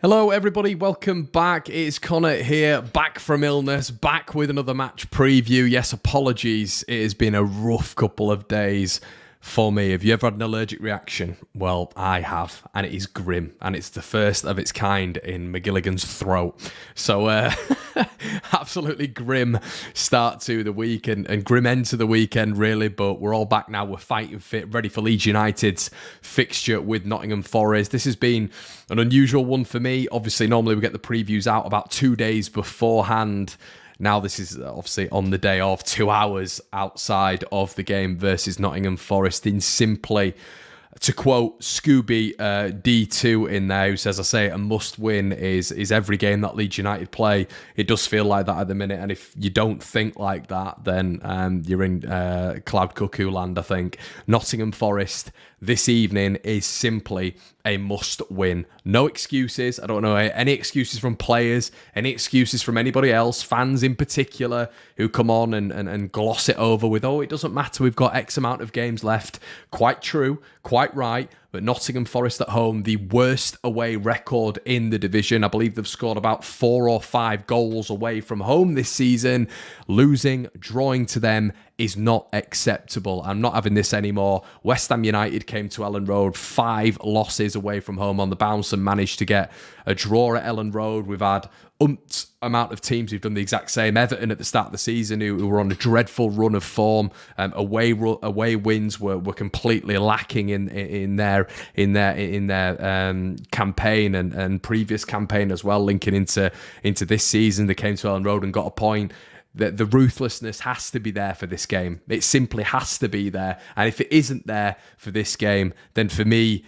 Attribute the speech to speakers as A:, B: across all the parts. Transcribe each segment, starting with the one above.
A: Hello everybody, welcome back. It's Connor here, back from illness, back with another match preview. Yes, apologies, it has been a rough couple of days for me. Have you ever had an allergic reaction? Well, I have, and it is grim, and it's the first of its kind in McGilligan's throat. So, absolutely grim start to the week and grim end to the weekend, really, but we're all back now. We're fighting fit, ready for Leeds United's fixture with Nottingham Forest. This has been an unusual one for me. Obviously, normally we get the previews out about 2 days beforehand. Now this is obviously on the day of, 2 hours outside of the game versus Nottingham Forest. In simply, to quote Scooby D2 in there, who says, I say a must win is every game that Leeds United play. It does feel like that at the minute, and if you don't think like that, then you're in cloud cuckoo land, I think. Nottingham Forest this evening is simply a must win. No excuses. I don't know any excuses from players, any excuses from anybody else, fans in particular, who come on and gloss it over with, oh, it doesn't matter, we've got X amount of games left. Quite true, quite right. But Nottingham Forest at home, the worst away record in the division. I believe they've scored about 4 or 5 goals away from home this season. Losing, drawing to them is not acceptable. I'm not having this anymore. West Ham United came to Ellen Road, 5 losses away from home on the bounce and managed to get a draw at Ellen Road. We've had amount of teams who've done the exact same. Everton at the start of the season, who were on a dreadful run of form. Away wins were completely lacking in their campaign and previous campaign as well. Linking into this season, they came to Ellen Road and got a point. The ruthlessness has to be there for this game. It simply has to be there. And if it isn't there for this game, then for me,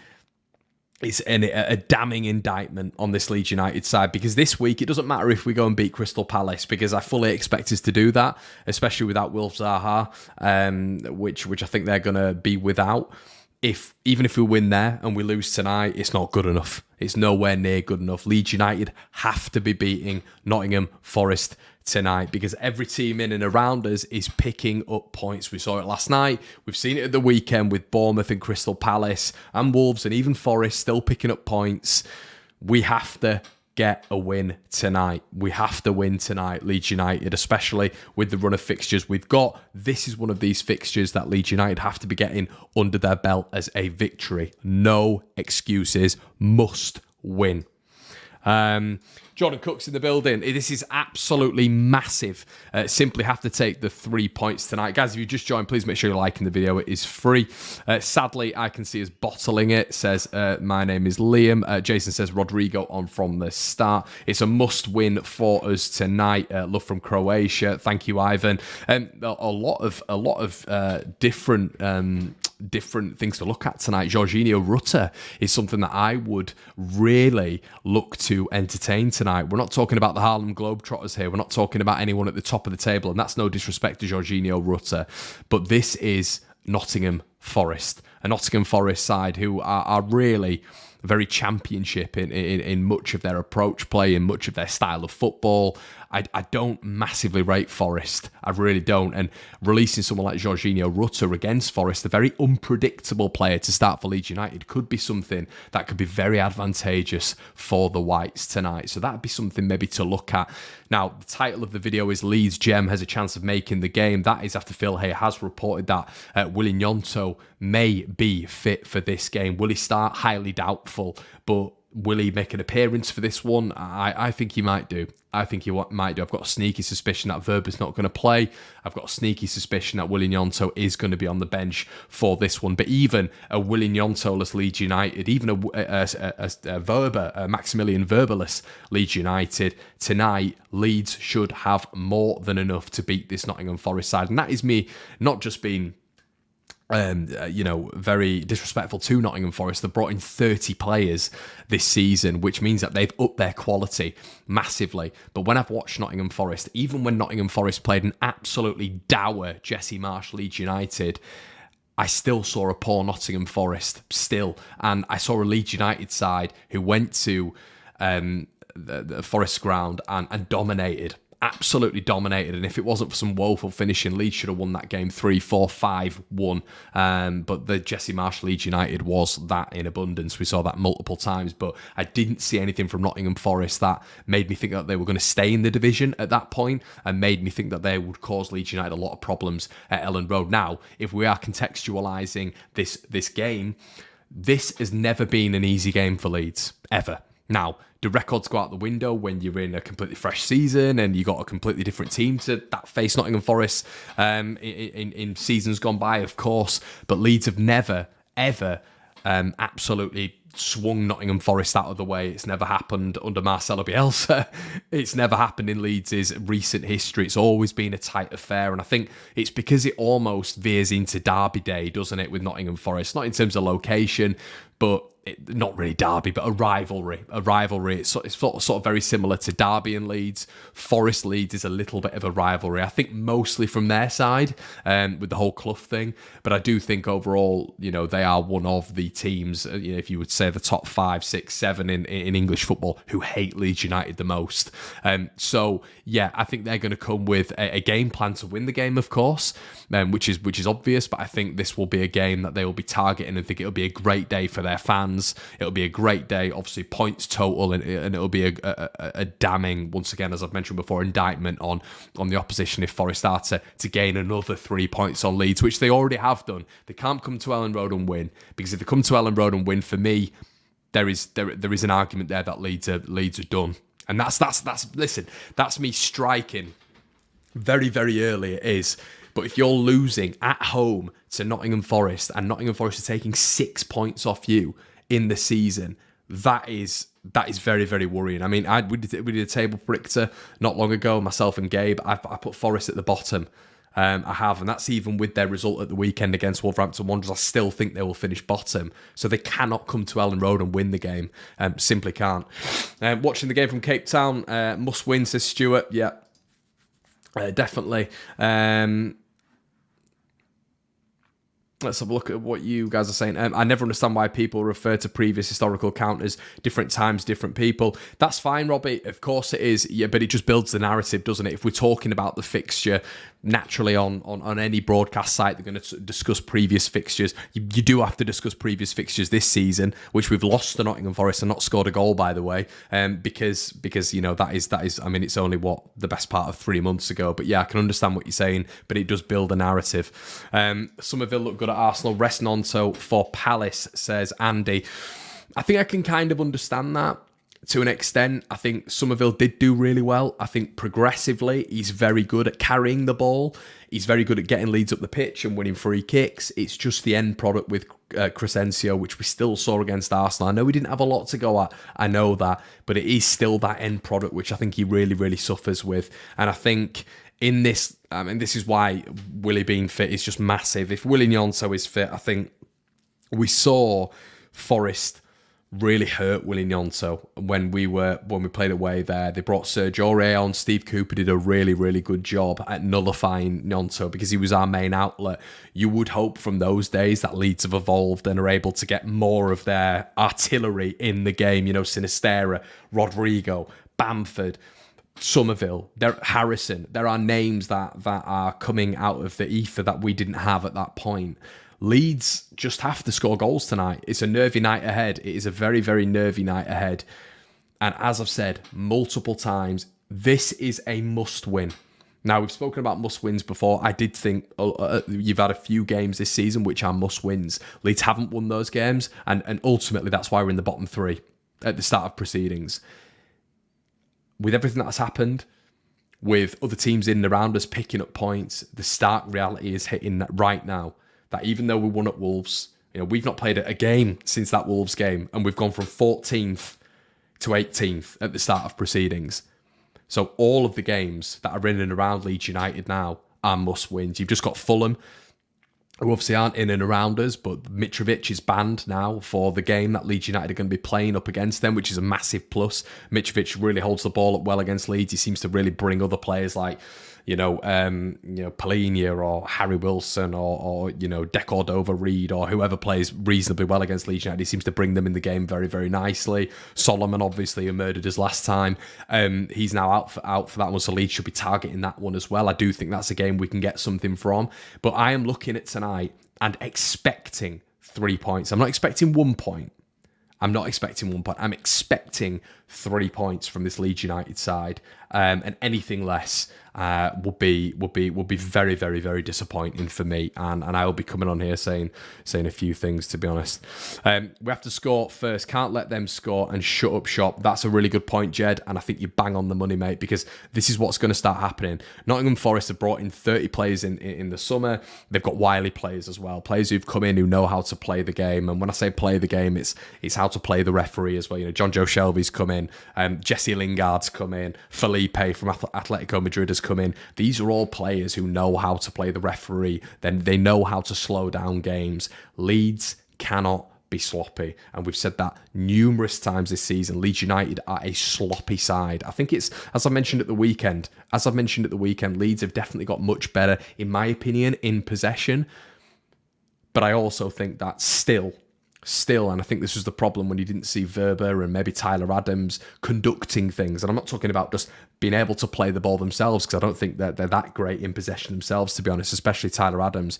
A: it's a damning indictment on this Leeds United side, because this week it doesn't matter if we go and beat Crystal Palace, because I fully expect us to do that, especially without Wilf Zaha, which I think they're going to be without. Even if we win there and we lose tonight, it's not good enough. It's nowhere near good enough. Leeds United have to be beating Nottingham Forest tonight, because every team in and around us is picking up points. We saw it last night. We've seen it at the weekend with Bournemouth and Crystal Palace and Wolves and even Forest still picking up points. We have to get a win tonight. We have to win tonight, Leeds United, especially with the run of fixtures we've got. This is one of these fixtures that Leeds United have to be getting under their belt as a victory. No excuses. Must win. Jordan Cook's in the building. This is absolutely massive. Simply have to take the 3 points tonight. Guys, if you just joined, please make sure you're liking the video. It is free. Sadly, I can see us bottling it. Says, my name is Liam. Jason says, Rodrigo on from the start. It's a must-win for us tonight. Love from Croatia. Thank you, Ivan. A lot of different things to look at tonight. Jorginho Rutter is something that I would really look to entertain tonight. We're not talking about the Harlem Globetrotters here. We're not talking about anyone at the top of the table, and that's no disrespect to Jorginho Rutter, but this is Nottingham Forest, a Nottingham Forest side who are really very championship in much of their approach play, in much of their style of football. I don't massively rate Forest. I really don't. And releasing someone like Jorginho Rutter against Forest, a very unpredictable player to start for Leeds United, could be something that could be very advantageous for the Whites tonight. So that'd be something maybe to look at. Now, the title of the video is Leeds Gem has a chance of making the game. That is after Phil Hay has reported that Willy Gnonto may be fit for this game. Will he start? Highly doubtful, but will he make an appearance for this one? I think he might do. I think he might do. I've got a sneaky suspicion that Verba's not going to play. I've got a sneaky suspicion that Willy Gnonto is going to be on the bench for this one. But even a Willy Gnonto-less Leeds United, even a Verba, a Maximilian Verba-less Leeds United, tonight, Leeds should have more than enough to beat this Nottingham Forest side. And that is me not just being very disrespectful to Nottingham Forest. They've brought in 30 players this season, which means that they've upped their quality massively. But when I've watched Nottingham Forest, even when Nottingham Forest played an absolutely dour Jesse Marsh Leeds United, I still saw a poor Nottingham Forest, still. And I saw a Leeds United side who went to the Forest ground and dominated. absolutely dominated, and if it wasn't for some woeful finishing, Leeds should have won that game 3-4-5-1. But the Jesse Marsh Leeds United was that in abundance. We saw that multiple times, but I didn't see anything from Nottingham Forest that made me think that they were going to stay in the division at that point, and made me think that they would cause Leeds United a lot of problems at Ellen Road. Now, if we are contextualising this game, this has never been an easy game for Leeds, ever. Now, do records go out the window when you're in a completely fresh season and you got a completely different team to that face Nottingham Forest in seasons gone by? Of course, but Leeds have never, ever absolutely swung Nottingham Forest out of the way. It's never happened under Marcelo Bielsa. It's never happened in Leeds' recent history. It's always been a tight affair, and I think it's because it almost veers into Derby Day, doesn't it, with Nottingham Forest? Not in terms of location, but not really Derby, but a rivalry. It's sort of very similar to Derby and Leeds. Forest Leeds is a little bit of a rivalry. I think mostly from their side with the whole Clough thing. But I do think overall, they are one of the teams, if you would say the top 5, 6, 7 in English football who hate Leeds United the most. So yeah, I think they're going to come with a game plan to win the game, of course, which is obvious. But I think this will be a game that they will be targeting, and think it'll be a great day for their fans. It'll be a great day, obviously points total, and it'll be a damning, once again, as I've mentioned before, indictment on the opposition if Forest are to gain another 3 points on Leeds, which they already have done. They can't come to Ellen Road and win, because if they come to Ellen Road and win, for me, there is an argument there that Leeds are done, and that's me striking very, very early. It is. But if you're losing at home to Nottingham Forest, and Nottingham Forest are taking 6 points off you in the season, that is very, very worrying. I mean, we did a table predictor not long ago, myself and Gabe. I put Forest at the bottom. I have, and that's even with their result at the weekend against Wolverhampton Wanderers. I still think they will finish bottom, so they cannot come to Ellen Road and win the game. Simply can't. Watching the game from Cape Town, must win, says Stuart. Yeah, definitely. Let's have a look at what you guys are saying. I never understand why people refer to previous historical account as different times, different people. That's fine, Robbie. Of course it is. Yeah, but it just builds the narrative, doesn't it? If we're talking about the fixture, naturally on any broadcast site, they're going to discuss previous fixtures. You do have to discuss previous fixtures this season, which we've lost to Nottingham Forest and not scored a goal, by the way, because that is. I mean, it's only the best part of 3 months ago. But yeah, I can understand what you're saying, but it does build a narrative. Somerville look good at Arsenal. Rest Nonto for Palace, says Andy. I think I can kind of understand that to an extent. I think Somerville did do really well. I think progressively he's very good at carrying the ball. He's very good at getting Leeds up the pitch and winning free kicks. It's just the end product with Crescencio, which we still saw against Arsenal. I know we didn't have a lot to go at, I know that, but it is still that end product which I think he really, really suffers with. And I think in this, this is why Willie being fit is just massive. If Willie Gnonto is fit, I think we saw Forest really hurt Willie Gnonto when we played away there. They brought Serge Aurier on. Steve Cooper did a really, really good job at nullifying Gnonto because he was our main outlet. You would hope from those days that Leeds have evolved and are able to get more of their artillery in the game. Sinisterra, Rodrigo, Bamford, Somerville, Harrison. There are names that are coming out of the ether that we didn't have at that point. Leeds just have to score goals tonight. It's a nervy night ahead. It is a very, very nervy night ahead. And as I've said multiple times, this is a must-win. Now, we've spoken about must-wins before. I did think you've had a few games this season which are must-wins. Leeds haven't won those games, and ultimately that's why we're in the bottom 3 at the start of proceedings. With everything that's happened, with other teams in and around us picking up points, the stark reality is hitting that right now. That even though we won at Wolves, we've not played a game since that Wolves game, and we've gone from 14th to 18th at the start of proceedings. So all of the games that are in and around Leeds United now are must-wins. You've just got Fulham, who obviously aren't in and around us, but Mitrovic is banned now for the game that Leeds United are going to be playing up against them, which is a massive plus. Mitrovic really holds the ball up well against Leeds. He seems to really bring other players like Polinia or Harry Wilson or De Cordova-Reid or whoever plays reasonably well against Leeds United. He seems to bring them in the game very, very nicely. Solomon, obviously, who murdered us last time. He's now out for that one, so Leeds should be targeting that one as well. I do think that's a game we can get something from. But I am looking at tonight and expecting 3 points. I'm not expecting 1 point. I'm expecting 3 points from this Leeds United side, and anything less would be very, very, very disappointing for me. And I will be coming on here saying a few things, to be honest. We have to score first. Can't let them score and shut up shop. That's a really good point, Jed. And I think you bang on the money, mate, because this is what's going to start happening. Nottingham Forest have brought in 30 players in the summer. They've got wily players as well, players who've come in who know how to play the game. And when I say play the game, it's how to play the referee as well. John Joe Shelby's come in, Jesse Lingard's come in, Felipe from Atletico Madrid has come in. These are all players who know how to play the referee. Then they know how to slow down games. Leeds cannot be sloppy, and we've said that numerous times this season. Leeds United are a sloppy side. I think it's, as I mentioned at the weekend, Leeds have definitely got much better, in my opinion, in possession. But I also think that still, and I think this was the problem when you didn't see Verber and maybe Tyler Adams conducting things. And I'm not talking about just being able to play the ball themselves, because I don't think that they're that great in possession themselves, to be honest, especially Tyler Adams.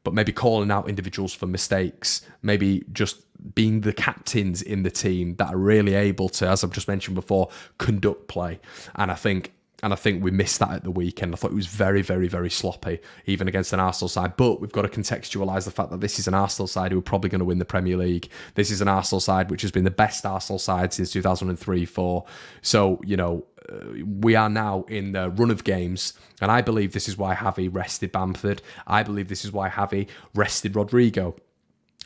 A: But maybe calling out individuals for mistakes, maybe just being the captains in the team that are really able to, as I've just mentioned before, conduct play. And I think we missed that at the weekend. I thought it was very, very, very sloppy, even against an Arsenal side. But we've got to contextualise the fact that this is an Arsenal side who are probably going to win the Premier League. This is an Arsenal side which has been the best Arsenal side since 2003-04. So, we are now in the run of games. And I believe this is why Javi rested Bamford. I believe this is why Javi rested Rodrigo.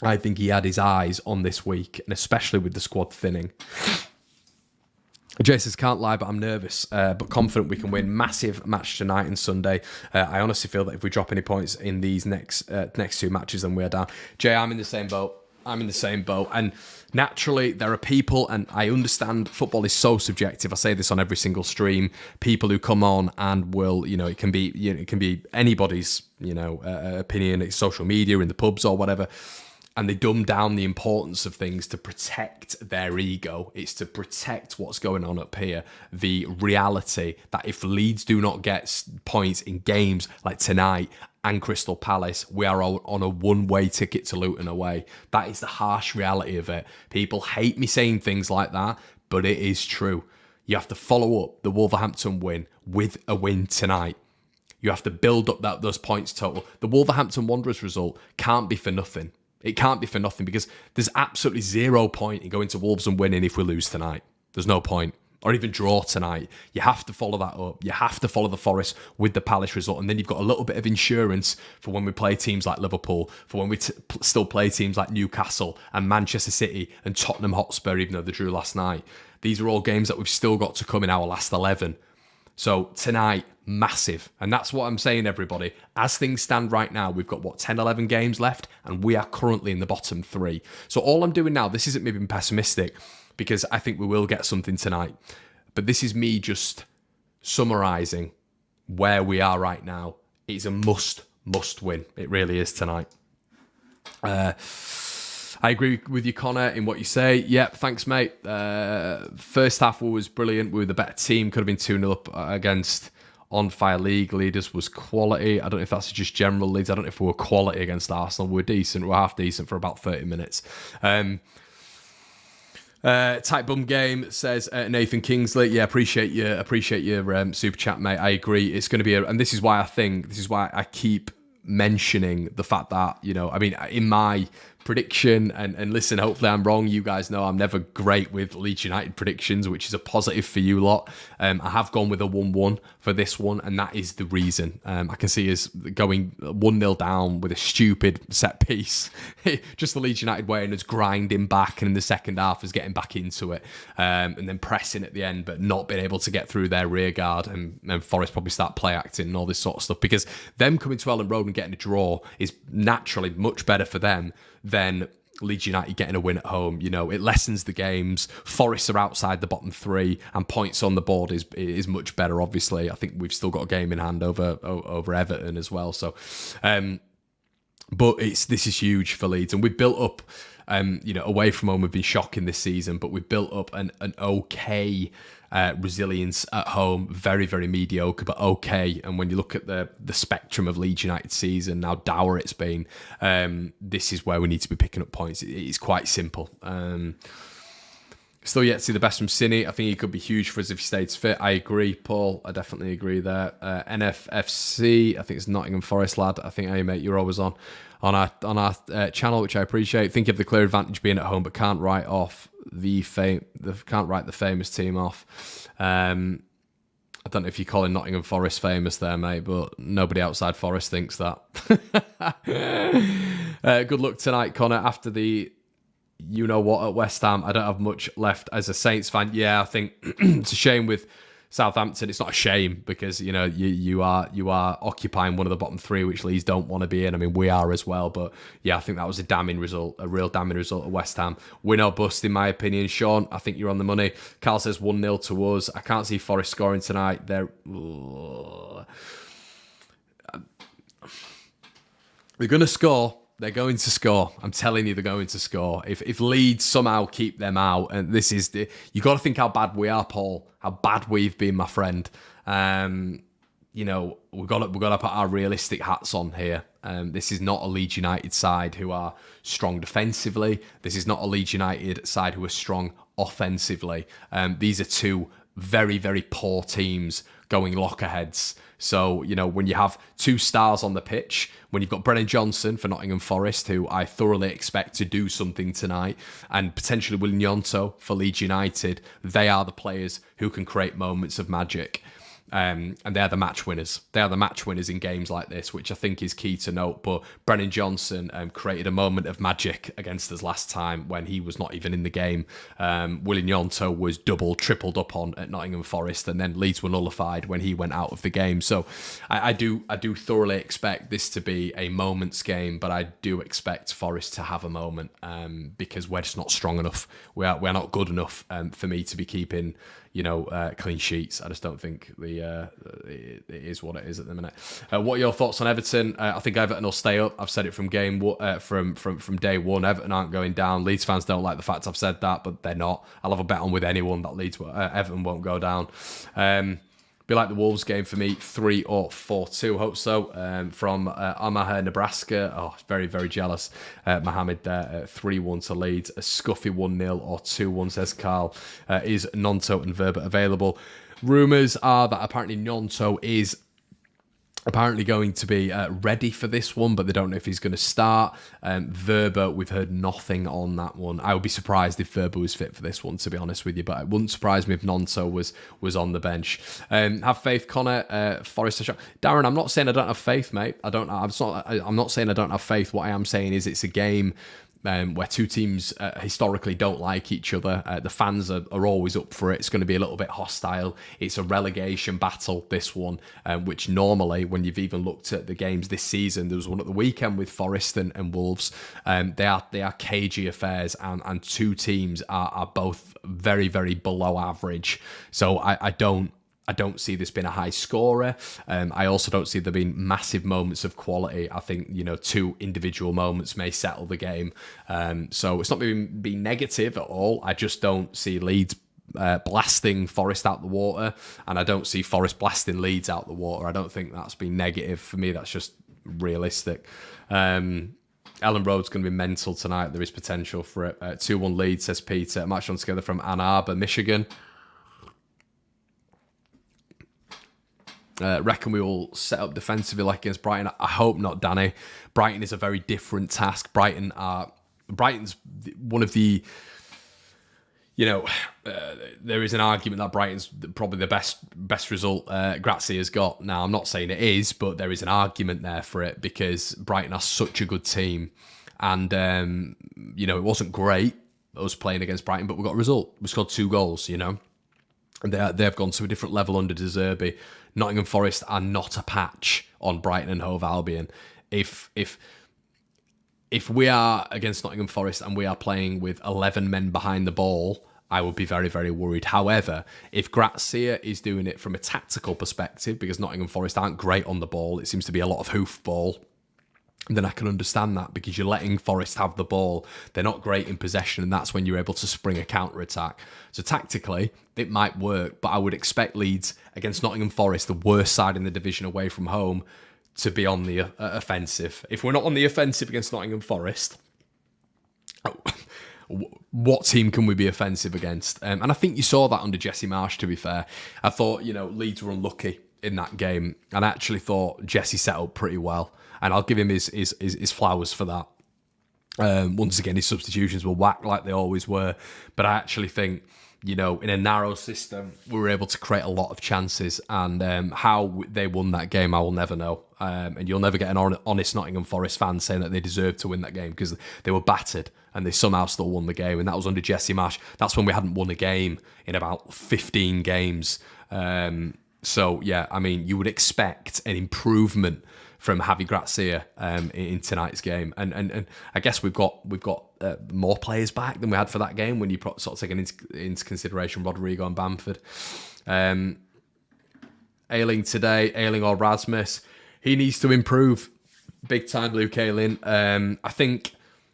A: I think he had his eyes on this week, and especially with the squad thinning. Jay says, can't lie, but I'm nervous, but confident we can win. Massive match tonight and Sunday. I honestly feel that if we drop any points in these next two matches, then we're down. Jay, I'm in the same boat. And naturally, there are people, and I understand football is so subjective. I say this on every single stream. People who come on and will, it can be anybody's, opinion. It's social media, in the pubs or whatever. And they dumb down the importance of things to protect their ego. It's to protect what's going on up here. The reality that if Leeds do not get points in games like tonight and Crystal Palace, we are on a one-way ticket to Luton away. That is the harsh reality of it. People hate me saying things like that, but it is true. You have to follow up the Wolverhampton win with a win tonight. You have to build up those points total. The Wolverhampton Wanderers result can't be for nothing. It can't be for nothing, because there's absolutely 0 point in going to Wolves and winning if we lose tonight. There's no point. Or even draw tonight. You have to follow that up. You have to follow the Forest with the Palace result. And then you've got a little bit of insurance for when we play teams like Liverpool, for when we still play teams like Newcastle and Manchester City and Tottenham Hotspur, even though they drew last night. These are all games that we've still got to come in our last 11. So tonight, massive. And that's what I'm saying, everybody. As things stand right now, we've got, 10, 11 games left, and we are currently in the bottom 3. So all I'm doing now, this isn't me being pessimistic, because I think we will get something tonight. But this is me just summarising where we are right now. It's a must win. It really is tonight. I agree with you, Connor, in what you say. Yep, thanks, mate. First half was brilliant. We were the better team. Could have been 2-0 up against on-fire league leaders. Was quality. I don't know if that's just general Leeds. I don't know if we were quality against Arsenal. We were decent. We were half decent for about 30 minutes. Tight bum game, says Nathan Kingsley. Yeah, appreciate your super chat, mate. I agree. It's going to be and this is why I keep mentioning the fact that, in my prediction, and listen, hopefully I'm wrong. You guys know I'm never great with Leeds United predictions, which is a positive for you lot. I have gone with a 1-1 for this one, and that is the reason. I can see us going 1-0 down with a stupid set piece. Just the Leeds United way, and us grinding back, and in the second half is getting back into it, and then pressing at the end, but not being able to get through their rear guard, and Forest probably start play acting and all this sort of stuff, because them coming to Ellen Road and getting a draw is naturally much better for them than Leeds United getting a win at home. You know, it lessens the games. Forest are outside the bottom three, and points on the board is much better. Obviously, I think we've still got a game in hand over Everton as well. So, but this is huge for Leeds, and we've built up. Away from home, we've been shocking this season, but we've built up an okay resilience at home. Very, very mediocre, but okay. And when you look at the spectrum of Leeds United season, how dour it's been, this is where we need to be picking up points. It's quite simple. Still yet to see the best from Cine. I think he could be huge for us if he stays fit. I agree, Paul. I definitely agree there. NFFC, I think it's Nottingham Forest lad. I think, hey mate, you're always on our channel, which I appreciate. Think of the clear advantage being at home, but can't write the famous team off. I don't know if you're calling Nottingham Forest famous there, mate, but nobody outside Forest thinks that. Good luck tonight, Connor. After the you-know-what at West Ham, I don't have much left as a Saints fan. Yeah, I think it's a shame with Southampton. It's not a shame because, you know, you are occupying one of the bottom three, which Leeds don't want to be in. I mean, we are as well. But, yeah, I think that was a real damning result at West Ham. Win or bust, in my opinion. Sean, I think you're on the money. Carl says 1-0 to us. I can't see Forest scoring tonight. They're going to score. They're going to score. I'm telling you, they're going to score. If Leeds somehow keep them out, and this is you got to think how bad we are, Paul. How bad we've been, my friend. We've got to put our realistic hats on here. This is not a Leeds United side who are strong defensively. This is not a Leeds United side who are strong offensively. These are two very, very poor teams going lockerheads. So, you know, when you have two stars on the pitch, when you've got Brennan Johnson for Nottingham Forest, who I thoroughly expect to do something tonight, and potentially William Yonto for Leeds United, they are the players who can create moments of magic. And they're the match winners. They are the match winners in games like this, which I think is key to note. But Brennan Johnson created a moment of magic against us last time when he was not even in the game. William Yonto was tripled up on at Nottingham Forest, and then Leeds were nullified when he went out of the game. So I do thoroughly expect this to be a moments game, but I do expect Forest to have a moment because we're just not strong enough. We're not good enough for me to be keeping clean sheets. I just don't think it is what it is at the minute. What are your thoughts on Everton? I think Everton will stay up. I've said it from from day one. Everton aren't going down. Leeds fans don't like the fact I've said that, but they're not. I'll have a bet on with anyone that Everton won't go down. Be like the Wolves game for me, 3 or 4-2. Hope so. From Omaha, Nebraska. Oh, very, very jealous. Mohammed there, 3-1 to Leeds. A scuffy 1-0 or 2-1, says Carl. Is Nonto and Verba available? Rumours are that apparently Nonto is apparently going to be ready for this one, but they don't know if he's going to start. Verba, we've heard nothing on that one. I would be surprised if Verba was fit for this one, to be honest with you, but it wouldn't surprise me if Nonto was on the bench. Have faith, Connor. Forest. Darren, I'm not saying I don't have faith, mate. I'm not saying I don't have faith. What I am saying is it's a game where two teams historically don't like each other. The fans are always up for it. It's going to be a little bit hostile. It's a relegation battle, this one, which normally, when you've even looked at the games this season, there was one at the weekend with Forest and Wolves. They are cagey affairs, and two teams are both very, very below average. So I don't see this being a high scorer. I also don't see there being massive moments of quality. I think, two individual moments may settle the game. So it's not being negative at all. I just don't see Leeds blasting Forest out the water, and I don't see Forest blasting Leeds out the water. I don't think that's been negative. For me, that's just realistic. Ellen Road's going to be mental tonight. There is potential for it. 2-1 Leeds, says Peter. Match on together from Ann Arbor, Michigan. Reckon we will set up defensively like against Brighton? I hope not, Danny. Brighton is a very different task. Brighton's one of the, there is an argument that Brighton's probably the best result Grazia has got. Now, I'm not saying it is, but there is an argument there for it because Brighton are such a good team. And, it wasn't great, us playing against Brighton, but we got a result. We scored 2 goals, And they've gone to a different level under De Zerbi. Nottingham Forest are not a patch on Brighton and Hove Albion. If if we are against Nottingham Forest and we are playing with 11 men behind the ball, I would be very, very worried. However, if Grazia is doing it from a tactical perspective, because Nottingham Forest aren't great on the ball, it seems to be a lot of hoofball, then I can understand that, because you're letting Forest have the ball. They're not great in possession, and that's when you're able to spring a counter-attack. So tactically, it might work, but I would expect Leeds against Nottingham Forest, the worst side in the division away from home, to be on the offensive. If we're not on the offensive against Nottingham Forest, what team can we be offensive against? And I think you saw that under Jesse Marsch, to be fair. I thought, Leeds were unlucky in that game, and I actually thought Jesse set up pretty well. And I'll give him his flowers for that. Once again, his substitutions were whack like they always were. But I actually think, in a narrow system, we were able to create a lot of chances. And how they won that game, I will never know. And you'll never get an honest Nottingham Forest fan saying that they deserved to win that game, because they were battered and they somehow still won the game. And that was under Jesse Marsch. That's when we hadn't won a game in about 15 games. So, yeah, I mean, you would expect an improvement from Javi Grazia in tonight's game, and I guess we've got more players back than we had for that game when you sort of take into consideration Rodrigo and Bamford. Ayling or Rasmus, he needs to improve big time. Luke Ayling, I think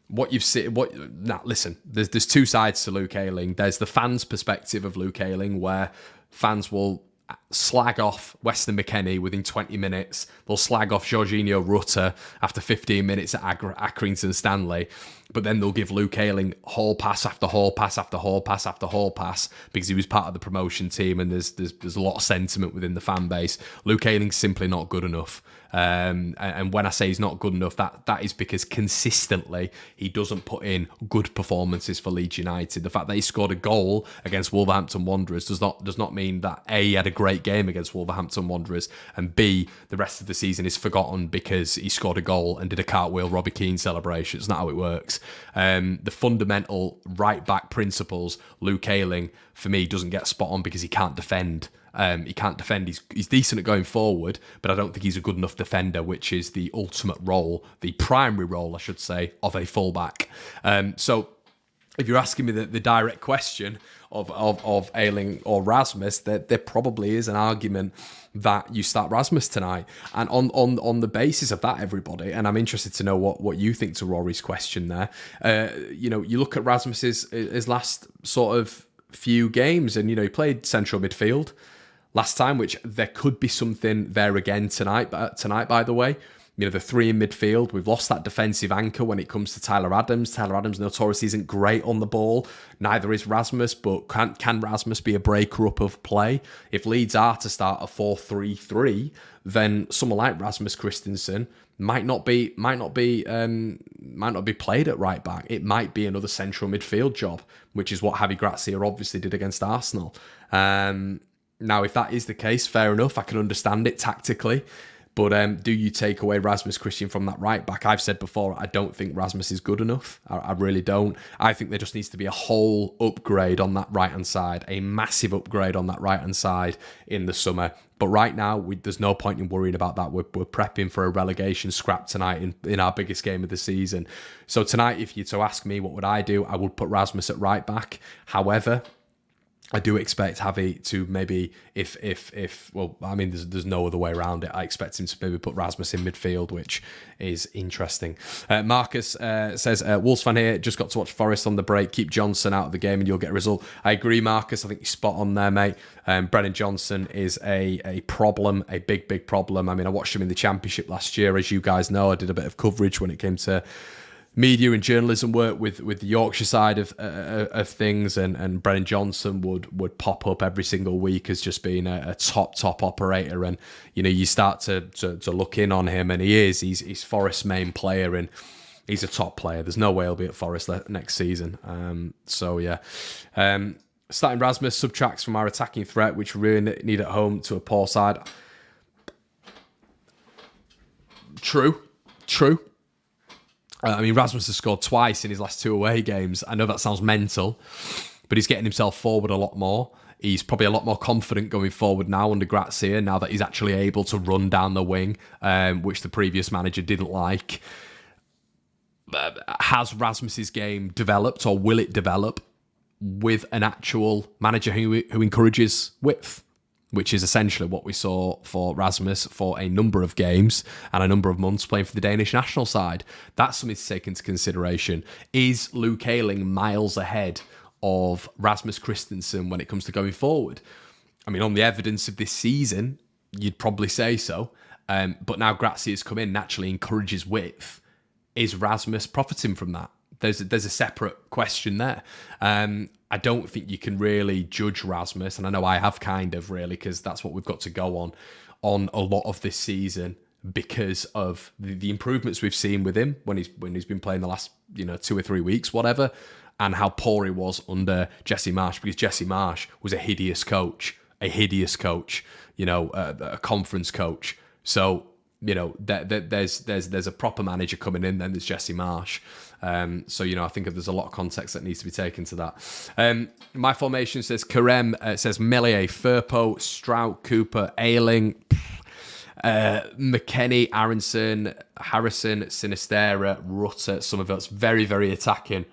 A: what you've seen. Listen, there's two sides to Luke Ayling. There's the fans' perspective of Luke Ayling, where fans will slag off Weston McKennie within 20 minutes. They'll slag off Jorginho Rutter after 15 minutes at Accrington Stanley. But then they'll give Luke Ayling hall pass after hall pass after hall pass after hall pass because he was part of the promotion team, and there's a lot of sentiment within the fan base. Luke Ayling's simply not good enough. And when I say he's not good enough, that is because consistently he doesn't put in good performances for Leeds United. The fact that he scored a goal against Wolverhampton Wanderers does not mean that A, he had a great game against Wolverhampton Wanderers, and B, the rest of the season is forgotten because he scored a goal and did a cartwheel Robbie Keane celebration. It's not how it works. The fundamental right-back principles, Luke Ayling, for me, doesn't get spot on because he can't defend. He can't defend. He's decent at going forward, but I don't think he's a good enough defender, which is the ultimate role, the primary role, I should say, of a fullback. So if you're asking me the direct question of Ayling or Rasmus, there probably is an argument that you start Rasmus tonight. And on the basis of that, everybody, and I'm interested to know what you think to Rory's question there. You look at Rasmus's his last sort of few games, and he played central midfield last time, which there could be something there again tonight. By the way, the three in midfield, we've lost that defensive anchor when it comes to Tyler Adams. Tyler Adams notoriously isn't great on the ball. Neither is Rasmus, but can Rasmus be a breaker up of play? If Leeds are to start a 4-3-3, then someone like Rasmus Christensen might not be played at right back. It might be another central midfield job, which is what Javi Grazia obviously did against Arsenal. Now, if that is the case, fair enough. I can understand it tactically. But do you take away Rasmus Christian from that right back? I've said before, I don't think Rasmus is good enough. I really don't. I think there just needs to be a whole upgrade on that right-hand side, a massive upgrade on that right-hand side in the summer. But right now, there's no point in worrying about that. We're prepping for a relegation scrap tonight in our biggest game of the season. So tonight, if you're to ask me what would I do, I would put Rasmus at right back. However, I do expect Javi to maybe, if there's no other way around it. I expect him to maybe put Rasmus in midfield, which is interesting. Marcus says, Wolves fan here, just got to watch Forest on the break. Keep Johnson out of the game and you'll get a result. I agree, Marcus. I think you're spot on there, mate. Brennan Johnson is a problem, a big problem. I mean, I watched him in the Championship last year. As you guys know, I did a bit of coverage when it came to media and journalism work with the Yorkshire side of things, and Brennan Johnson would pop up every single week as just being a top operator, and you start to look in on him, and he's Forest's main player, and he's a top player. There's no way he'll be at Forest next season. Starting Rasmus subtracts from our attacking threat, which we really need at home to a poor side. True. Rasmus has scored twice in his last 2 away games. I know that sounds mental, but he's getting himself forward a lot more. He's probably a lot more confident going forward now under Grazia, now that he's actually able to run down the wing, which the previous manager didn't like. has Rasmus's game developed, or will it develop with an actual manager who encourages width, which is essentially what we saw for Rasmus for a number of games and a number of months playing for the Danish national side. That's something to take into consideration. Is Luke Ayling miles ahead of Rasmus Christensen when it comes to going forward? I mean, on the evidence of this season, you'd probably say so. But now Grazia has come in, naturally encourages width. Is Rasmus profiting from that? There's a separate question there. I don't think you can really judge Rasmus, and I know I have kind of really, because that's what we've got to go on a lot of this season, because of the improvements we've seen with him when he's been playing the last 2 or 3 weeks, whatever, and how poor he was under Jesse Marsch, because Jesse Marsch was a hideous coach, a conference coach. So there's a proper manager coming in, then there's Jesse Marsch. So I think there's a lot of context that needs to be taken to that. My formation says Kerem, says Meslier, Firpo, Strout, Cooper, Ayling, McKennie, Aronson, Harrison, Sinistera, Rutter. Some of it's very, very attacking.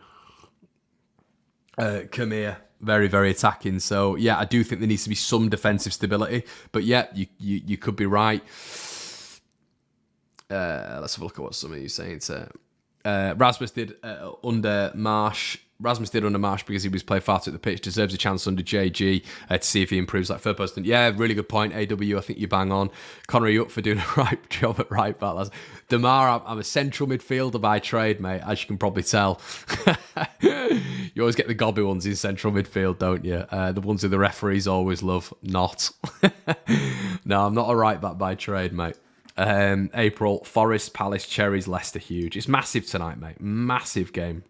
A: Kamir, very, very attacking. So yeah, I do think there needs to be some defensive stability. But yeah, you could be right. Let's have a look at what some of you saying. Rasmus did under Marsch. Rasmus did under Marsch because he was playing far too at the pitch. Deserves a chance under JG to see if he improves like third person. Yeah, really good point. AW, I think you bang on. Conor, you up for doing a right job at right back, lads? Damar, I'm a central midfielder by trade, mate, as you can probably tell. You always get the gobby ones in central midfield, don't you? The ones who the referees always love. Not. No, I'm not a right back by trade, mate. April, Forest, Palace, Cherries, Leicester, huge. It's massive tonight, mate. Massive game.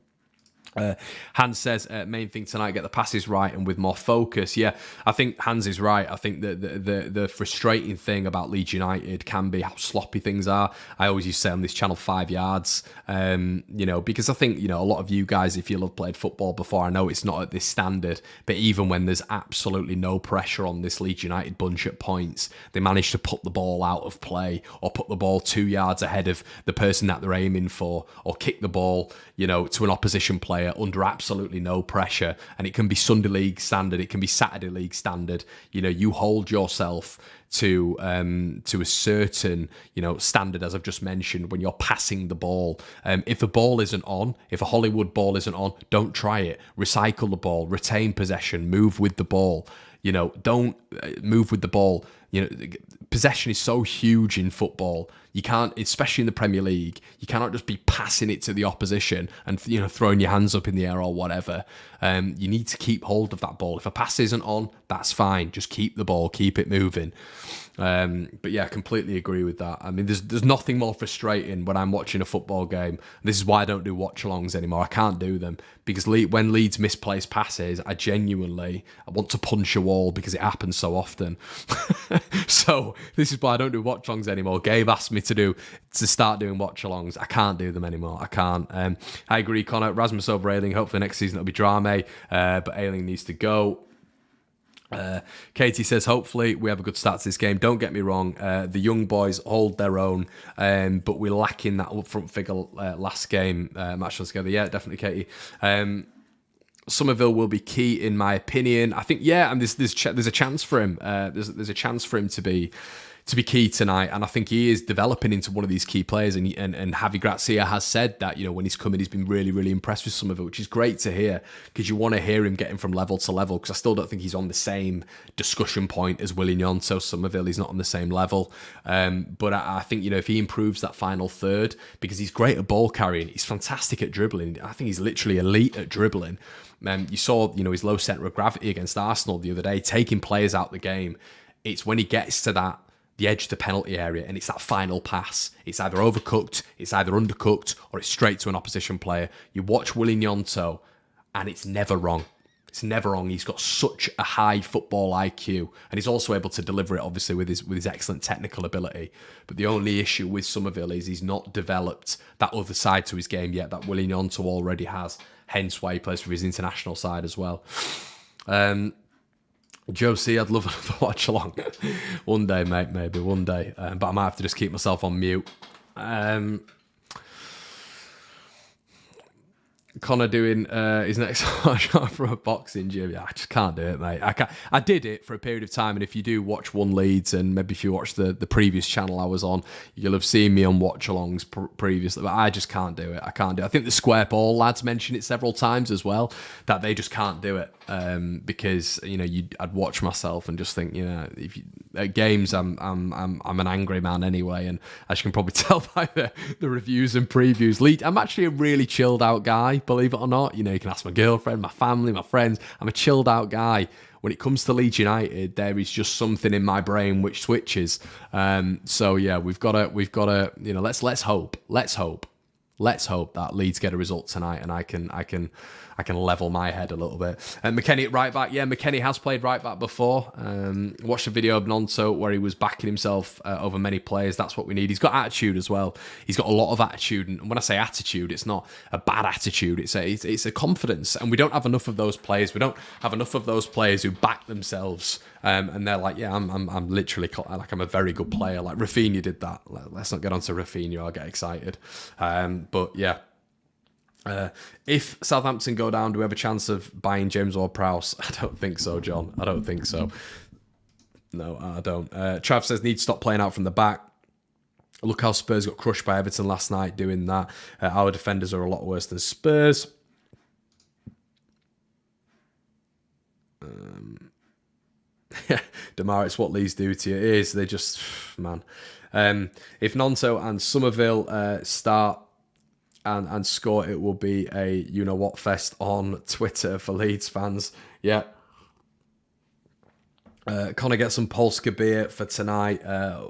A: Hans says, main thing tonight, get the passes right and with more focus. Yeah, I think Hans is right. I think that the frustrating thing about Leeds United can be how sloppy things are. I always used to say on this channel 5 yards, because I think, a lot of you guys, if you'll have played football before, I know it's not at this standard, but even when there's absolutely no pressure on this Leeds United bunch at points, they manage to put the ball out of play or put the ball 2 yards ahead of the person that they're aiming for, or kick the ball, to an opposition player under absolutely no pressure. And it can be Sunday League standard, it can be Saturday League standard. You hold yourself to a certain standard, as I've just mentioned, when you're passing the ball. If the ball isn't on, if a Hollywood ball isn't on, don't try it. Recycle the ball, retain possession, move with the ball. Don't move with the ball. Possession is so huge in football. You can't, especially in the Premier League, you cannot just be passing it to the opposition and throwing your hands up in the air or whatever. You need to keep hold of that ball. If a pass isn't on, that's fine. Just keep the ball, keep it moving. But yeah, I completely agree with that. I mean, there's nothing more frustrating when I'm watching a football game. This is why I don't do watch-alongs anymore. I can't do them because when Leeds misplace passes, I want to punch a wall because it happens so often. So this is why I don't do watch-alongs anymore. Gabe asked me to start doing watch-alongs. I can't do them anymore. I can't. I agree, Connor. Rasmus over Ayling. Hopefully next season it'll be Drame, but Ayling needs to go. Katie says, hopefully we have a good start to this game. Don't get me wrong, the young boys hold their own, but we're lacking that upfront figure last game, matched us together. Yeah, definitely, Katie. Somerville will be key in my opinion. I think, yeah, and there's a chance for him. There's a chance for him to be key tonight, and I think he is developing into one of these key players. And Javi Grazia has said that when he's come in, he's been really, really impressed with Somerville, which is great to hear, because you want to hear him getting from level to level. Because I still don't think he's on the same discussion point as Willie Gnonto. Somerville, he's not on the same level. But I think if he improves that final third, because he's great at ball carrying, he's fantastic at dribbling. I think he's literally elite at dribbling. You saw his low centre of gravity against Arsenal the other day, taking players out the game. It's when he gets to the edge of the penalty area, and it's that final pass. It's either overcooked, it's either undercooked, or it's straight to an opposition player. You watch Willie Gnonto, and it's never wrong. It's never wrong. He's got such a high football IQ, and he's also able to deliver it, obviously, with his excellent technical ability. But the only issue with Somerville is he's not developed that other side to his game yet that Willie Gnonto already has. Hence why he plays for his international side as well. Josie, I'd love to watch along. One day, mate, maybe one day. But I might have to just keep myself on mute. Connor doing his next shot from a boxing gym. Yeah, I just can't do it, mate. I can't. I did it for a period of time, and if you do watch One Leeds, and maybe if you watch the previous channel I was on, you'll have seen me on watch-alongs previously. But I just can't do it. I can't do it. I think the square ball lads mentioned it several times as well, that they just can't do it because I'd watch myself and just think, if you, at games I'm an angry man anyway, and as you can probably tell by the reviews and previews, I'm actually a really chilled out guy. Believe it or not, you can ask my girlfriend, my family, my friends. I'm a chilled out guy. When it comes to Leeds United, there is just something in my brain which switches. So yeah, we've got to, let's hope that Leeds get a result tonight, and I can level my head a little bit. And McKennie at right back. Yeah, McKennie has played right back before. Watched a video of Nonso where he was backing himself over many players. That's what we need. He's got attitude as well. He's got a lot of attitude. And when I say attitude, it's not a bad attitude. It's a confidence. And we don't have enough of those players. We don't have enough of those players who back themselves. And they're like, yeah, I'm literally like, I'm a very good player. Like Rafinha did that. Let's not get onto Rafinha. I'll get excited. But yeah. If Southampton go down, do we have a chance of buying James Ward-Prowse? I don't think so, John. I don't think so. No, I don't. Trav says, need to stop playing out from the back. Look how Spurs got crushed by Everton last night doing that. Our defenders are a lot worse than Spurs. Damar, it's what Leeds do to you. It is. They just, man. If Nonso and Somerville start and score, it will be a you-know-what fest on Twitter for Leeds fans. Yeah. Connor gets some Polska beer for tonight.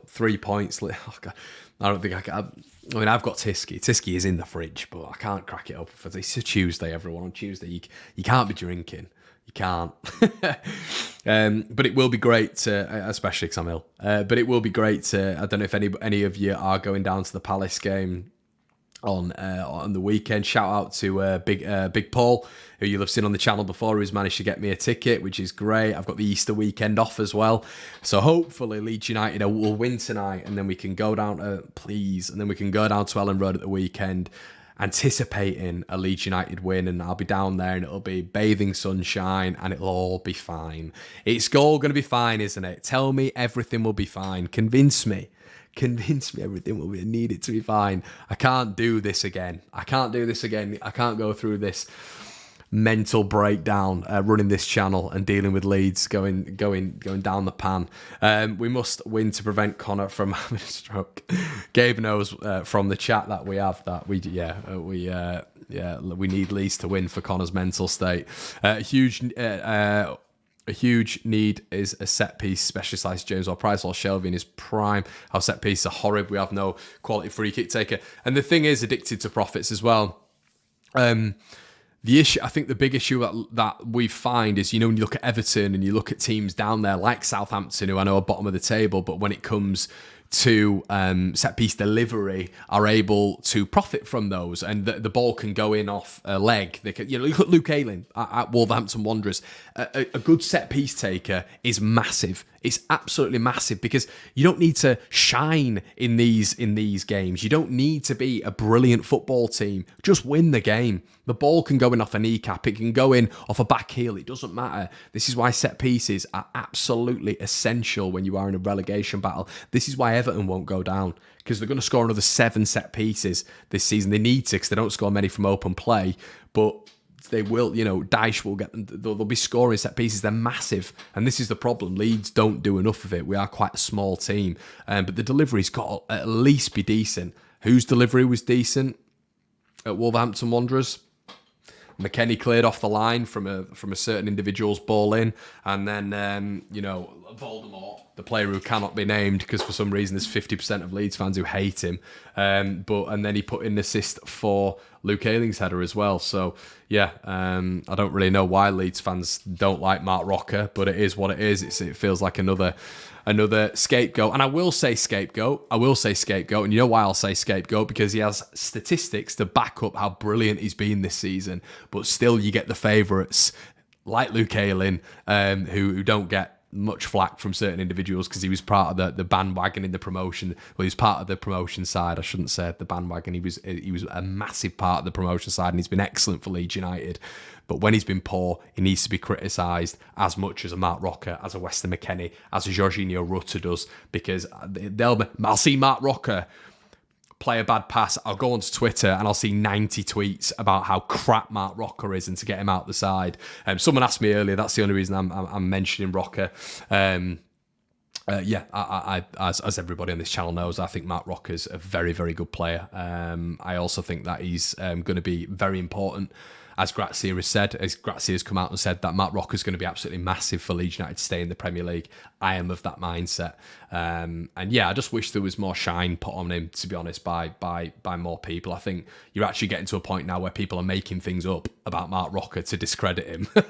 A: 3 points. Oh, God. I don't think I can. I mean, I've got Tisky. Tisky is in the fridge, but I can't crack it up. It's a Tuesday, everyone. On Tuesday, you can't be drinking. You can't. But it will be great to, especially because I'm ill, but it will be great to, I don't know if any of you are going down to the Palace game on the weekend. Shout out to Big Paul, who you'll have seen on the channel before, who's managed to get me a ticket, which is great. I've got the Easter weekend off as well, so hopefully Leeds United will win tonight, and then we can go down to Ellen Road at the weekend, anticipating a Leeds United win, and I'll be down there and it'll be bathing sunshine and it'll all be fine. It's all going to be fine, isn't it? Tell me everything will be fine. Convince me everything will be, need it to be fine. I can't do this again. I can't go through this mental breakdown running this channel and dealing with Leeds going down the pan. We must win to prevent Connor from having a stroke. Gabe knows from the chat that we have that we need Leeds to win for Connor's mental state. A huge need is a set piece specialist like James Ward-Prowse or Shelby in his prime. Our set pieces are horrid. We have no quality free kick taker. And the thing is, addicted to profits as well. The issue, I think the big issue that we find is, when you look at Everton and you look at teams down there like Southampton, who I know are bottom of the table, but when it comes to set piece delivery, are able to profit from those, and the ball can go in off a leg. They can, look at Luke Ayling at Wolverhampton Wanderers. A good set piece taker is massive. It's absolutely massive, because you don't need to shine in these games. You don't need to be a brilliant football team. Just win the game. The ball can go in off a kneecap. It can go in off a back heel. It doesn't matter. This is why set pieces are absolutely essential when you are in a relegation battle. This is why Everton won't go down, because they're going to score another 7 set pieces this season. They need to, because they don't score many from open play, but they will, Dyche will get them. They'll be scoring set pieces. They're massive. And this is the problem. Leeds don't do enough of it. We are quite a small team. But the delivery's got to at least be decent. Whose delivery was decent at Wolverhampton Wanderers? McKennie cleared off the line from a certain individual's ball in, and then Voldemort, the player who cannot be named because for some reason there's 50% of Leeds fans who hate him, and then he put in an assist for Luke Ayling's header as well. So yeah, I don't really know why Leeds fans don't like Mark Rocker, but it is what it is. It feels like another scapegoat. And I will say scapegoat. And you know why I'll say scapegoat? Because he has statistics to back up how brilliant he's been this season. But still, you get the favourites like Luke Ayling, who don't get much flack from certain individuals because he was part of the bandwagon in the promotion. Well, he was part of the promotion side. I shouldn't say the bandwagon. He was a massive part of the promotion side, and he's been excellent for Leeds United. But when he's been poor, he needs to be criticised as much as a Mark Rocker, as a Weston McKennie, as a Jorginho Rutter does, because I'll see Mark Rocker play a bad pass, I'll go onto Twitter and I'll see 90 tweets about how crap Mark Rocker is and to get him out the side. Someone asked me earlier, that's the only reason I'm mentioning Rocker. As everybody on this channel knows, I think Mark Rocker's a very, very good player. I also think that he's going to be very important. As Grazia has come out and said that Mark Rocker's going to be absolutely massive for Leeds United to stay in the Premier League. I am of that mindset. I just wish there was more shine put on him, to be honest, by more people. I think you're actually getting to a point now where people are making things up about Mark Rocker to discredit him. I'm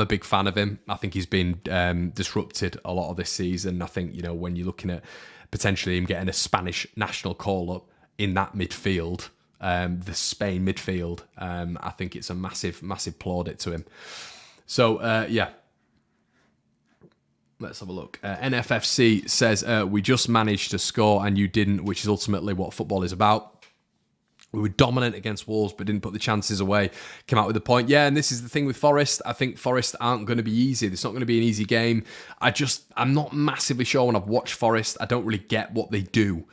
A: a big fan of him. I think he's been disrupted a lot of this season. I think, when you're looking at potentially him getting a Spanish national call-up in that midfield, the Spain midfield, I think it's a massive, massive plaudit to him. So, let's have a look. NFFC says, we just managed to score and you didn't, which is ultimately what football is about. We were dominant against Wolves, but didn't put the chances away. Came out with a point. Yeah, and this is the thing with Forest. I think Forest aren't going to be easy. It's not going to be an easy game. I'm not massively sure when I've watched Forest. I don't really get what they do.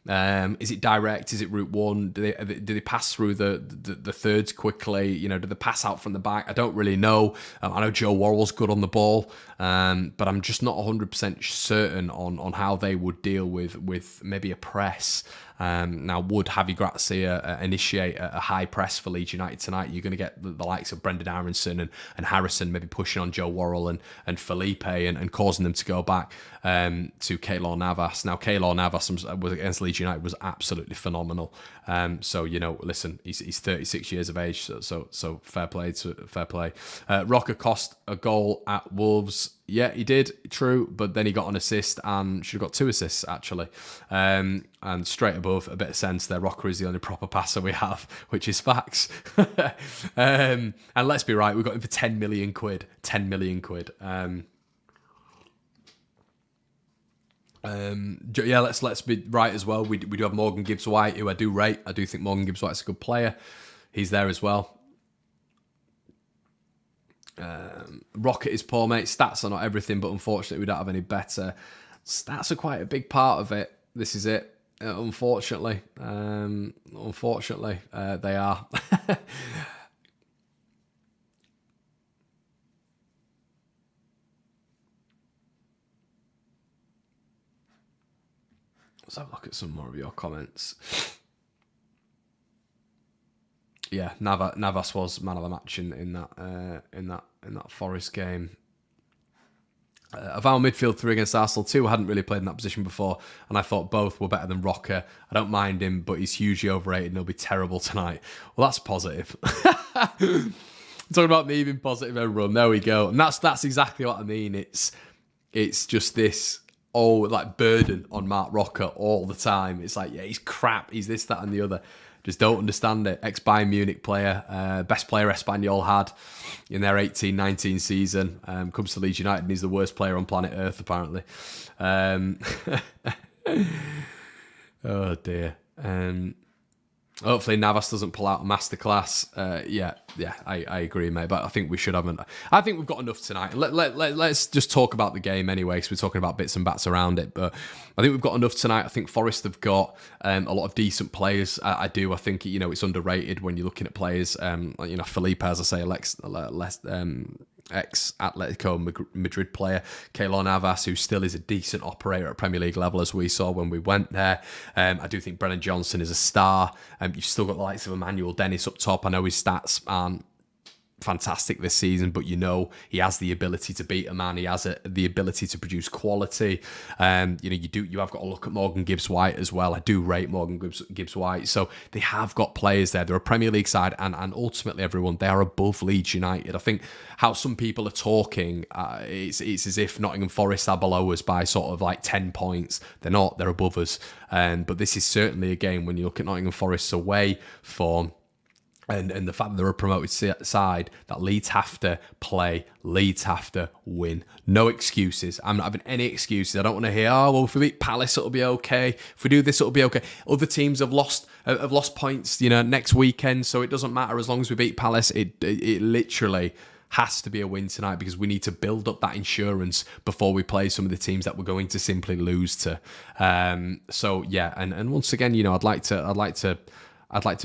A: Is it direct? Is it route one? Do they pass through the thirds quickly? Do they pass out from the back? I don't really know. I know Joe Worrell's good on the ball, but I'm just not 100% certain on how they would deal with maybe a press. Now, would Javi Grazia initiate a high press for Leeds United tonight? You're going to get the likes of Brendan Aronson and Harrison maybe pushing on Joe Worrell and Felipe and causing them to go back to Keylor Navas. Now, Keylor Navas was against Leeds United was absolutely phenomenal. Listen, he's 36 years of age, so fair play. Rocker cost a goal at Wolves. Yeah, he did, true, but then he got an assist and should have got 2 assists, actually. And straight above, a bit of sense there, Rocker is the only proper passer we have, which is facts. And let's be right, we got him for 10 million quid. 10 million quid. Let's be right as well. We do have Morgan Gibbs-White, who I do rate. I do think Morgan Gibbs-White's a good player. He's there as well. Rocket is poor, mate. Stats are not everything, but unfortunately we don't have any better. Stats are quite a big part of it. This is it. Unfortunately, they are. Let's have a look at some more of your comments. Yeah, Navas was man of the match in that Forest game. Of our midfield 3 against Arsenal, 2 hadn't really played in that position before, and I thought both were better than Rocker. I don't mind him, but he's hugely overrated and he'll be terrible tonight. Well, that's positive. Talking about me being positive, everyone. There we go. And that's exactly what I mean. It's just this burden on Mark Rocker all the time. It's like, yeah, he's crap. He's this, that, and the other. Just don't understand it. Ex-Bayern Munich player, best player Espanyol had in their 18-19 season. Comes to Leeds United and he's the worst player on planet Earth, apparently. Oh, dear. Hopefully Navas doesn't pull out a masterclass. I agree, mate. But I think we should have. I think we've got enough tonight. Let's just talk about the game anyway, because we're talking about bits and bats around it. But I think we've got enough tonight. I think Forest have got a lot of decent players. I do. I think it's underrated when you're looking at players. Felipe, as I say, ex-Atletico Madrid player, Keylor Navas, who still is a decent operator at Premier League level, as we saw when we went there. I do think Brennan Johnson is a star. You've still got the likes of Emmanuel Dennis up top. I know his stats aren't fantastic this season, but he has the ability to beat a man. He has the ability to produce quality. You have got to look at Morgan Gibbs-White as well. I do rate Morgan Gibbs-White. So they have got players there. They're a Premier League side, and ultimately, everyone, they are above Leeds United. I think how some people are talking, it's as if Nottingham Forest are below us by sort of like 10 points. They're not. They're above us. But this is certainly a game when you look at Nottingham Forest's away form. and the fact that they're a promoted side, that Leeds have to play, Leeds have to win. No excuses. I'm not having any excuses. I don't want to hear, oh, well, if we beat Palace, it'll be okay. If we do this, it'll be okay. Other teams have lost points, next weekend, so it doesn't matter as long as we beat Palace. It literally has to be a win tonight because we need to build up that insurance before we play some of the teams that we're going to simply lose to. So yeah, and once again, I'd like to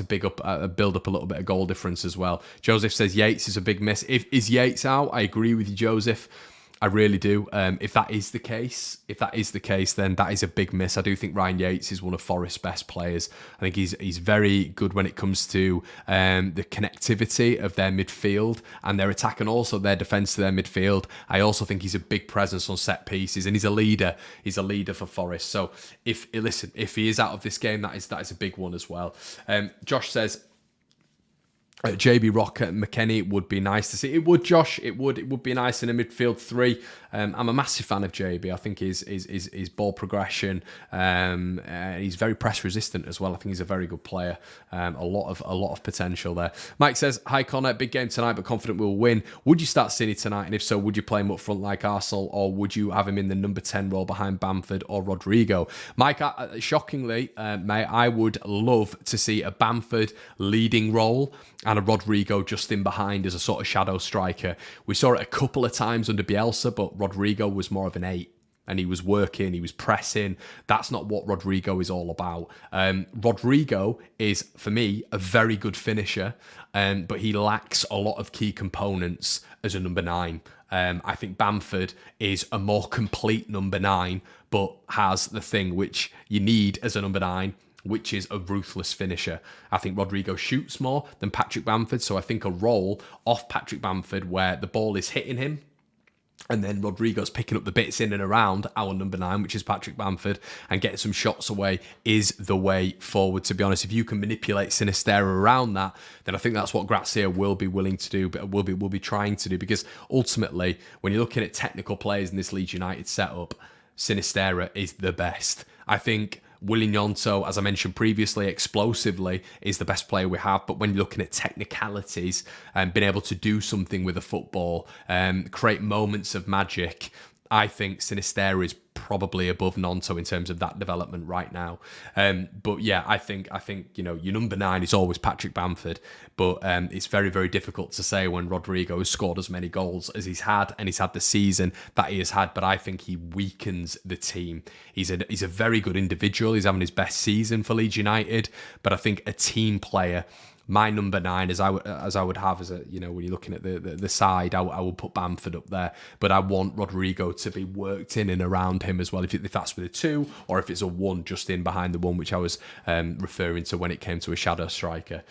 A: build up a little bit of goal difference as well. Joseph says Yates is a big miss. Is Yates out? I agree with you, Joseph. I really do. If that is the case, then that is a big miss. I do think Ryan Yates is one of Forest's best players. I think he's very good when it comes to the connectivity of their midfield and their attack, and also their defence to their midfield. I also think he's a big presence on set pieces, and he's a leader. He's a leader for Forest. So if he is out of this game, that is a big one as well. Josh says, JB Rock and McKennie would be nice to see. It would, Josh. It would be nice in a midfield three. I'm a massive fan of JB. I think his ball progression. He's very press resistant as well. I think he's a very good player. A lot of potential there. Mike says, "Hi Connor, big game tonight, but confident we'll win. Would you start Cine tonight? And if so, would you play him up front like Arsenal, or would you have him in the number 10 role behind Bamford or Rodrigo?" Mike, shockingly, mate, I would love to see a Bamford leading role and a Rodrigo just in behind as a sort of shadow striker. We saw it a couple of times under Bielsa, but Rodrigo was more of an 8. And he was working, he was pressing. That's not what Rodrigo is all about. Rodrigo is, for me, a very good finisher, but he lacks a lot of key components as a number 9. I think Bamford is a more complete number 9, but has the thing which you need as a number 9, which is a ruthless finisher. I think Rodrigo shoots more than Patrick Bamford, so I think a role off Patrick Bamford where the ball is hitting him, and then Rodrigo's picking up the bits in and around our number 9, which is Patrick Bamford, and getting some shots away is the way forward, to be honest. If you can manipulate Sinisterra around that, then I think that's what Grazia will be willing to do, but will be trying to do, because ultimately, when you're looking at technical players in this Leeds United setup, Sinisterra is the best. I think Willy Gnonto, as I mentioned previously, explosively is the best player we have. But when you're looking at technicalities and being able to do something with a football, create moments of magic, I think Sinisterra is probably above Gnonto in terms of that development right now. But yeah, I think your number 9 is always Patrick Bamford, but it's very, very difficult to say when Rodrigo has scored as many goals as he's had, and he's had the season that he has had. But I think he weakens the team. He's a very good individual. He's having his best season for Leeds United, but I think a team player. My number 9, as I would have as a, when you're looking at the side, I would put Bamford up there, but I want Rodrigo to be worked in and around him as well. If that's with a 2, or if it's a 1 just in behind the 1, which I was referring to when it came to a shadow striker.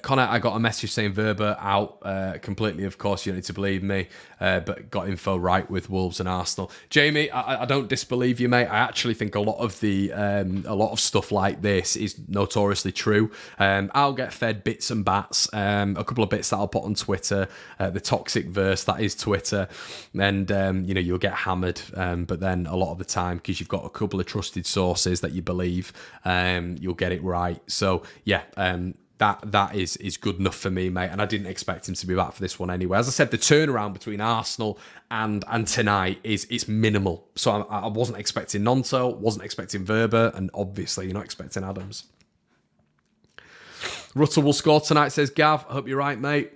A: Connor, I got a message saying Verba out completely. Of course, you don't need to believe me, but got info right with Wolves and Arsenal. Jamie, I don't disbelieve you, mate. I actually think a lot of stuff like this is notoriously true. I'll get fed bits and bats, a couple of bits that I'll put on Twitter, the toxic verse that is Twitter, and you'll get hammered. But then a lot of the time, because you've got a couple of trusted sources that you believe, you'll get it right. So yeah. That is good enough for me, mate. And I didn't expect him to be back for this one anyway. As I said, the turnaround between Arsenal and tonight is minimal. So I wasn't expecting Gnonto, wasn't expecting Verba, and obviously you're not expecting Adams. Rutter will score tonight, says Gav. I hope you're right, mate.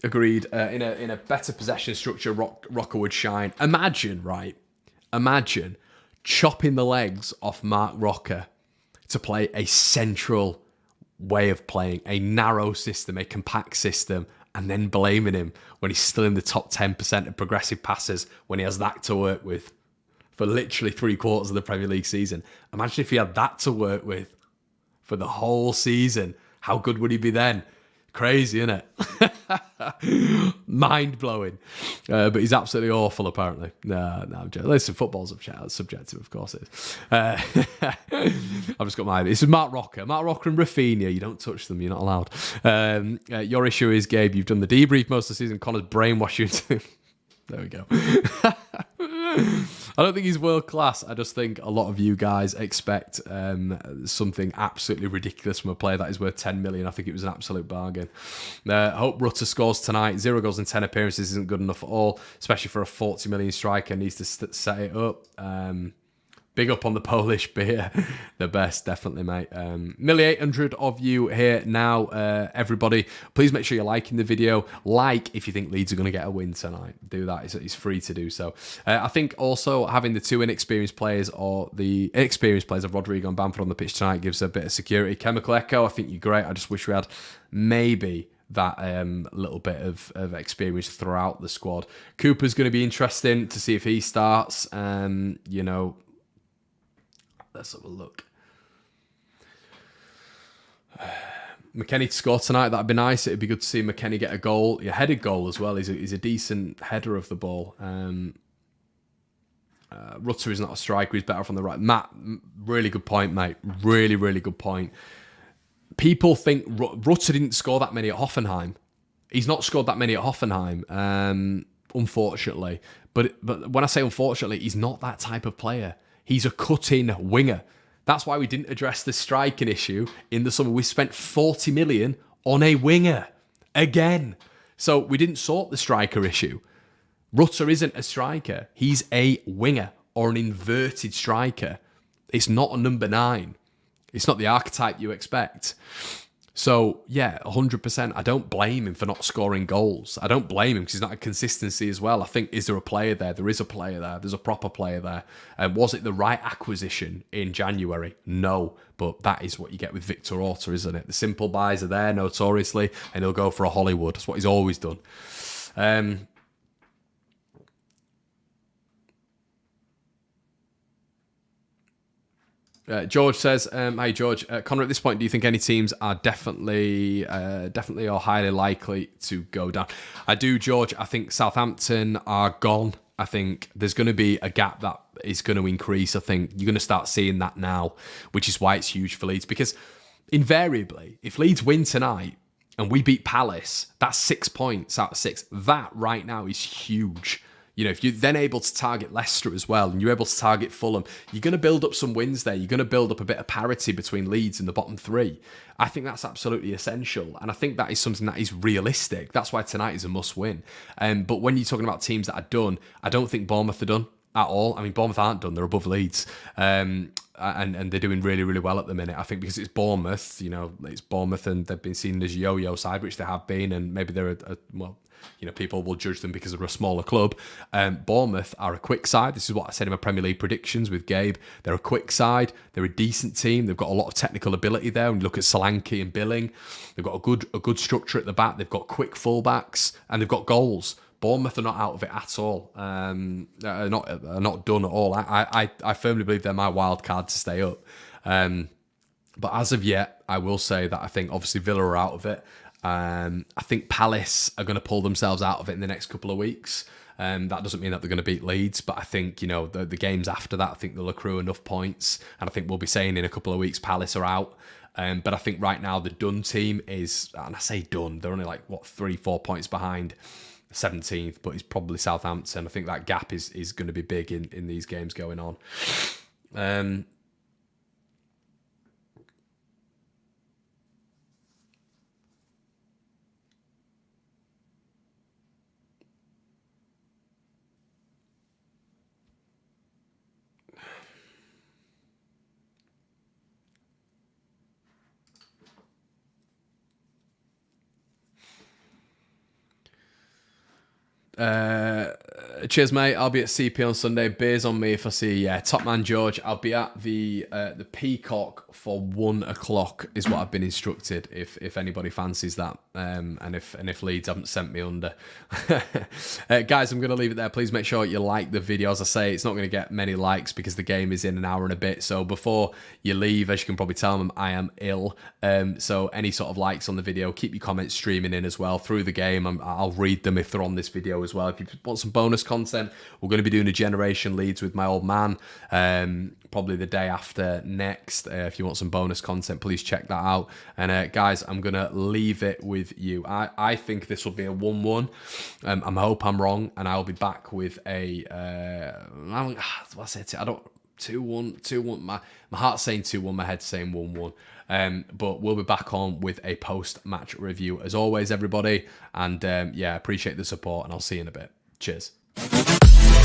A: Agreed. In a better possession structure, Rocker would shine. Imagine chopping the legs off Mark Rocker to play a central way of playing, a narrow system, a compact system, and then blaming him when he's still in the top 10% of progressive passes when he has that to work with for literally 3/4 of the Premier League season. Imagine if he had that to work with for the whole season. How good would he be then? Crazy, isn't it? Mind-blowing. But he's absolutely awful, apparently. No, I'm joking. Listen, football's subjective, of course it is. I've just got my... This is Mark Rocker. Mark Rocker and Rafinha. You don't touch them. You're not allowed. Your issue is, Gabe, you've done the debrief most of the season. Connor's brainwashed you into... There we go. I don't think he's world class. I just think a lot of you guys expect something absolutely ridiculous from a player that is worth 10 million. I think it was an absolute bargain. Hope Rutter scores tonight. 0 goals in 10 appearances isn't good enough at all, especially for a 40 million striker. Needs to set it up. Big up on the Polish beer. The best, definitely, mate. 1,800,000 of you here now. Everybody, please make sure you're liking the video. Like if you think Leeds are going to get a win tonight. Do that. It's free to do so. I think also having the two inexperienced players or the inexperienced players of Rodrigo and Bamford on the pitch tonight gives a bit of security. Chemical Echo, I think you're great. I just wish we had maybe that little bit of experience throughout the squad. Cooper's going to be interesting to see if he starts. You know, let's have a look. McKennie to score tonight, that'd be nice. It'd be good to see McKennie get a goal, a headed goal as well. He's a decent header of the ball. Rutter is not a striker, he's better from the right. Matt, really good point, mate. Really, really good point. People think Rutter didn't score that many at Hoffenheim. He's not scored that many at Hoffenheim, unfortunately. But when I say unfortunately, he's not that type of player. He's a cut-in winger. That's why we didn't address the striking issue in the summer. We spent 40 million on a winger again. So we didn't sort the striker issue. Rutter isn't a striker. He's a winger or an inverted striker. It's not a number 9. It's not the archetype you expect. So, yeah, 100%. I don't blame him for not scoring goals. I don't blame him because he's not a consistency as well. I think, is there a player there? There is a player there. There's a proper player there. Was it the right acquisition in January? No, but that is what you get with Victor Orta, isn't it? The simple buys are there, notoriously, and he'll go for a Hollywood. That's what he's always done. George says, "Hey George, Connor. At this point, do you think any teams are definitely or highly likely to go down?" I do, George. I think Southampton are gone. I think there's going to be a gap that is going to increase. I think you're going to start seeing that now, which is why it's huge for Leeds. Because invariably, if Leeds win tonight and we beat Palace, that's 6 points out of 6. That right now is huge. You know, if you're then able to target Leicester as well, and you're able to target Fulham, you're going to build up some wins there. You're going to build up a bit of parity between Leeds and the bottom 3. I think that's absolutely essential. And I think that is something that is realistic. That's why tonight is a must-win. But when you're talking about teams that are done, I don't think Bournemouth are done at all. I mean, Bournemouth aren't done. They're above Leeds. And they're doing really, really well at the minute. I think because it's Bournemouth, you know, it's Bournemouth and they've been seen as a yo-yo side, which they have been, and maybe they're people will judge them because they're a smaller club. Bournemouth are a quick side. This is what I said in my Premier League predictions with Gabe. They're a quick side. They're a decent team. They've got a lot of technical ability there. When you look at Solanke and Billing, they've got a good structure at the back. They've got quick fullbacks and they've got goals. Bournemouth are not out of it at all. Are not done at all. I firmly believe they're my wild card to stay up. But as of yet, I will say that I think obviously Villa are out of it. I think Palace are going to pull themselves out of it in the next couple of weeks. That doesn't mean that they're going to beat Leeds, but I think, you know, the games after that, I think they'll accrue enough points. And I think we'll be saying in a couple of weeks, Palace are out. But I think right now the done team is, and I say done, they're only like, 3-4 points behind 17th, but it's probably Southampton. I think that gap is going to be big in these games going on. Cheers, mate. I'll be at CP on Sunday. Beers on me if I see you. Yeah, top man George. I'll be at the Peacock for 1 o'clock is what I've been instructed. If anybody fancies that, and if Leeds haven't sent me under, guys, I'm going to leave it there. Please make sure you like the video. As I say, it's not going to get many likes because the game is in an hour and a bit. So before you leave, as you can probably tell them, I am ill. So any sort of likes on the video, keep your comments streaming in as well through the game. I'll read them if they're on this video as well. If you want some bonus content. We're going to be doing a Generation Leeds with my old man, probably the day after next. If you want some bonus content, please check that out. And guys, I'm going to leave it with you. I think this will be a 1-1. I hope I'm wrong, and I'll be back with a... what's it? I don't... 2-1, 2-1. My heart's saying 2-1, my head's saying 1-1. But we'll be back on with a post-match review as always, everybody. And yeah, appreciate the support, and I'll see you in a bit. Cheers.